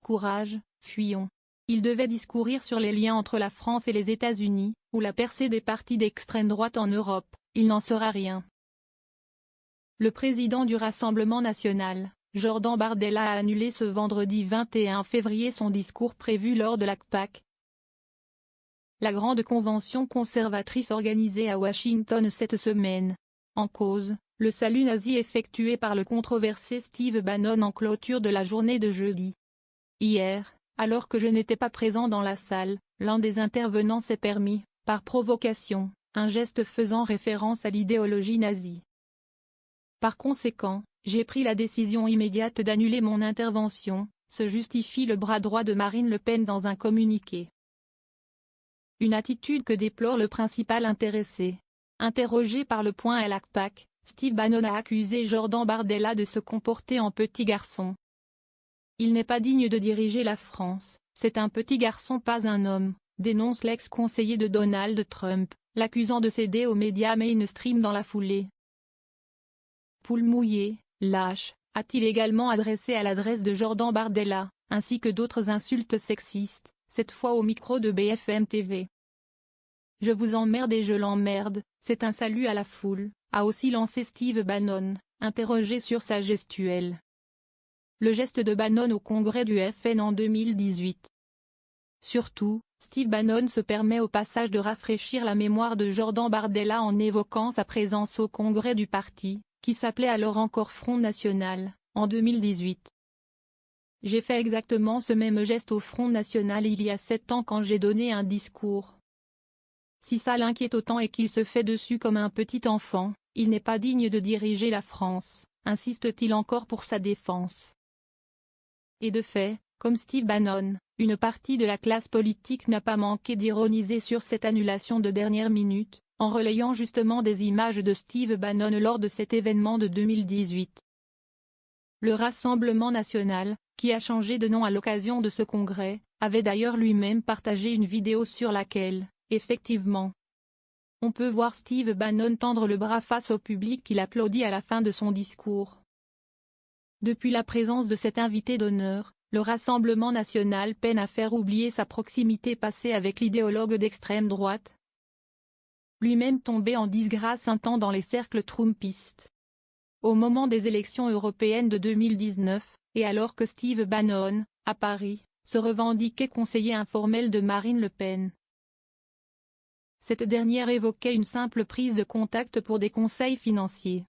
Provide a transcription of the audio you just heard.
courage, fuyons. Il devait discourir sur les liens entre la France et les États-Unis, ou la percée des partis d'extrême droite en Europe. Il n'en sera rien. Le président du Rassemblement national, Jordan Bardella, a annulé ce vendredi 21 février son discours prévu lors de l'ACPAC, la grande convention conservatrice organisée à Washington cette semaine. En cause, le salut nazi effectué par le controversé Steve Bannon en clôture de la journée de jeudi. Hier, alors que je n'étais pas présent dans la salle, l'un des intervenants s'est permis, par provocation, un geste faisant référence à l'idéologie nazie. Par conséquent, j'ai pris la décision immédiate d'annuler mon intervention, se justifie le bras droit de Marine Le Pen dans un communiqué. Une attitude que déplore le principal intéressé. Interrogé par Le Point à l'ACPAC, Steve Bannon a accusé Jordan Bardella de se comporter en petit garçon. Il n'est pas digne de diriger la France, c'est un petit garçon pas un homme, dénonce l'ex-conseiller de Donald Trump, l'accusant de céder aux médias mainstream dans la foulée. Poule mouillée, lâche, a-t-il également adressé à l'adresse de Jordan Bardella, ainsi que d'autres insultes sexistes, cette fois au micro de BFM TV. Je vous emmerde et je l'emmerde, c'est un salut à la foule, a aussi lancé Steve Bannon, interrogé sur sa gestuelle. Le geste de Bannon au congrès du FN en 2018. Surtout, Steve Bannon se permet au passage de rafraîchir la mémoire de Jordan Bardella en évoquant sa présence au congrès du parti, qui s'appelait alors encore Front National, en 2018. J'ai fait exactement ce même geste au Front National il y a 7 ans quand j'ai donné un discours. Si ça l'inquiète autant et qu'il se fait dessus comme un petit enfant, il n'est pas digne de diriger la France, insiste-t-il encore pour sa défense. Et de fait, comme Steve Bannon, une partie de la classe politique n'a pas manqué d'ironiser sur cette annulation de dernière minute, en relayant justement des images de Steve Bannon lors de cet événement de 2018. Le Rassemblement national, qui a changé de nom à l'occasion de ce congrès, avait d'ailleurs lui-même partagé une vidéo sur laquelle, effectivement, on peut voir Steve Bannon tendre le bras face au public qui l'applaudit à la fin de son discours. Depuis la présence de cet invité d'honneur, le Rassemblement national peine à faire oublier sa proximité passée avec l'idéologue d'extrême droite, lui-même tombé en disgrâce un temps dans les cercles trumpistes. Au moment des élections européennes de 2019, et alors que Steve Bannon, à Paris, se revendiquait conseiller informel de Marine Le Pen. Cette dernière évoquait une simple prise de contact pour des conseils financiers.